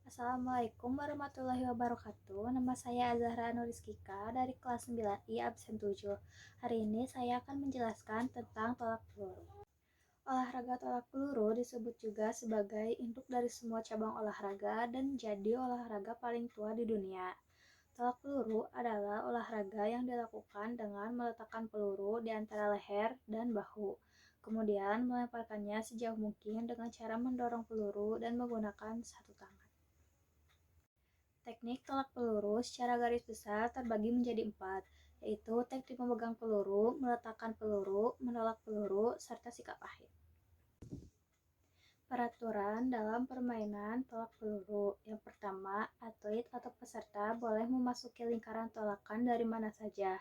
Assalamualaikum warahmatullahi wabarakatuh. Nama saya Azahra Nurizkika dari kelas 9I absen 7. Hari ini saya akan menjelaskan tentang tolak peluru. Olahraga tolak peluru disebut juga sebagai induk dari semua cabang olahraga dan jadi olahraga paling tua di dunia. Tolak peluru adalah olahraga yang dilakukan dengan meletakkan peluru di antara leher dan bahu. Kemudian melemparkannya sejauh mungkin dengan cara mendorong peluru dan menggunakan satu tangan. Teknik tolak peluru secara garis besar terbagi menjadi 4, yaitu teknik memegang peluru, meletakkan peluru, menolak peluru, serta sikap akhir. Peraturan dalam permainan tolak peluru. Yang pertama, atlet atau peserta boleh memasuki lingkaran tolakan dari mana saja.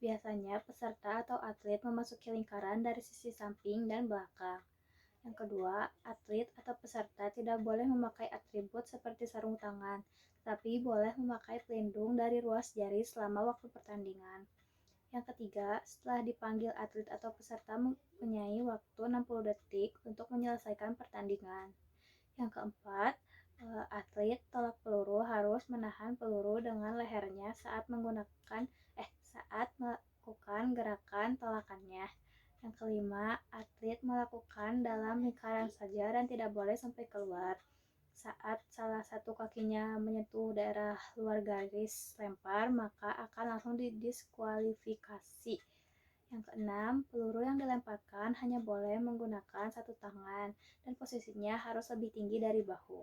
Biasanya peserta atau atlet memasuki lingkaran dari sisi samping dan belakang. Yang kedua, atlet atau peserta tidak boleh memakai atribut seperti sarung tangan, tapi boleh memakai pelindung dari ruas jari selama waktu pertandingan. Yang ketiga, setelah dipanggil atlet atau peserta mempunyai waktu 60 detik untuk menyelesaikan pertandingan. Yang keempat, atlet tolak peluru harus menahan peluru dengan lehernya saat melakukan gerakan tolakannya. Yang kelima, atlet melakukan dalam lingkaran saja dan tidak boleh sampai keluar. Saat salah satu kakinya menyentuh daerah luar garis lempar, maka akan langsung didiskualifikasi. Yang keenam, peluru yang dilemparkan hanya boleh menggunakan satu tangan dan posisinya harus lebih tinggi dari bahu.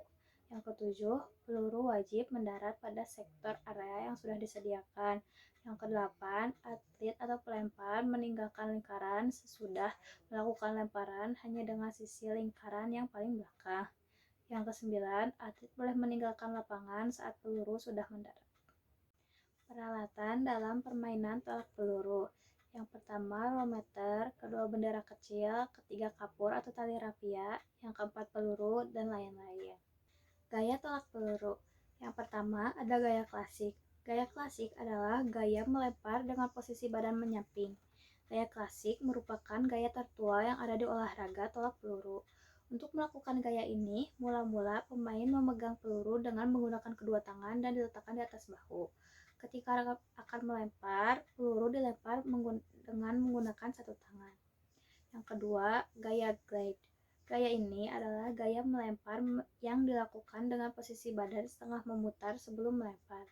Yang ketujuh, peluru wajib mendarat pada sektor area yang sudah disediakan. Yang kedelapan, atlet atau pelempar meninggalkan lingkaran sesudah melakukan lemparan hanya dengan sisi lingkaran yang paling belakang. Yang kesembilan, atlet boleh meninggalkan lapangan saat peluru sudah mendarat. Peralatan dalam permainan tolak peluru. Yang pertama, rometer, kedua bendera kecil, ketiga kapur atau tali rapia, yang keempat peluru, dan lain-lain. Gaya tolak peluru. Yang pertama, ada gaya klasik. Gaya klasik adalah gaya melempar dengan posisi badan menyamping. Gaya klasik merupakan gaya tertua yang ada di olahraga tolak peluru. Untuk melakukan gaya ini, mula-mula pemain memegang peluru dengan menggunakan kedua tangan dan diletakkan di atas bahu. Ketika akan melempar, peluru dilempar dengan menggunakan satu tangan. Yang kedua, gaya glide. Gaya ini adalah gaya melempar yang dilakukan dengan posisi badan setengah memutar sebelum melempar.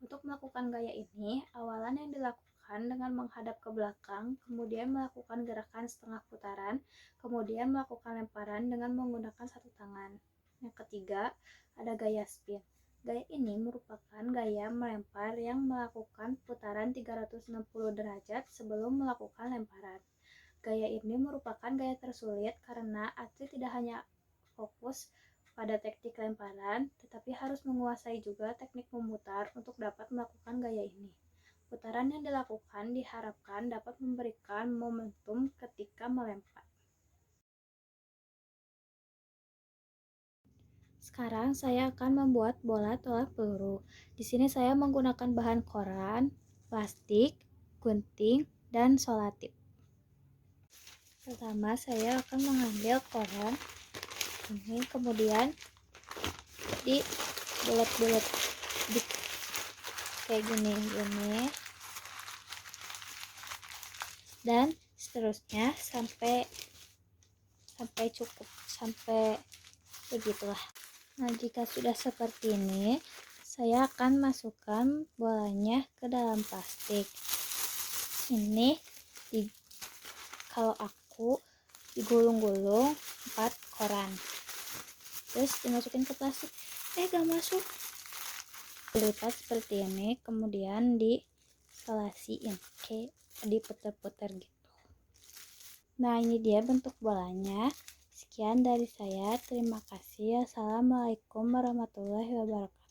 Untuk melakukan gaya ini, awalan yang dilakukan dengan menghadap ke belakang, kemudian melakukan gerakan setengah putaran, kemudian melakukan lemparan dengan menggunakan satu tangan. Yang ketiga, ada gaya spin. Gaya ini merupakan gaya melempar yang melakukan putaran 360 derajat sebelum melakukan lemparan. Gaya ini merupakan gaya tersulit karena atlet tidak hanya fokus pada teknik lemparan, tetapi harus menguasai juga teknik memutar untuk dapat melakukan gaya ini. Putaran yang dilakukan diharapkan dapat memberikan momentum ketika melempar. Sekarang saya akan membuat bola tolak peluru. Di sini saya menggunakan bahan koran, plastik, gunting, dan solatip. Pertama, saya akan mengambil koran ini, kemudian di bulat-bulat kayak gini, dan seterusnya sampai cukup, sampai begitulah. Nah, jika sudah seperti ini, saya akan masukkan bolanya ke dalam plastik. Ini kalau aku digulung-gulung 4 koran, terus dimasukin ke plastik, gak masuk. Dilipat seperti ini, kemudian diselasiin, diputer-puter gitu. Nah, ini dia bentuk bolanya. Sekian dari saya, terima kasih. Assalamualaikum warahmatullahi wabarakatuh.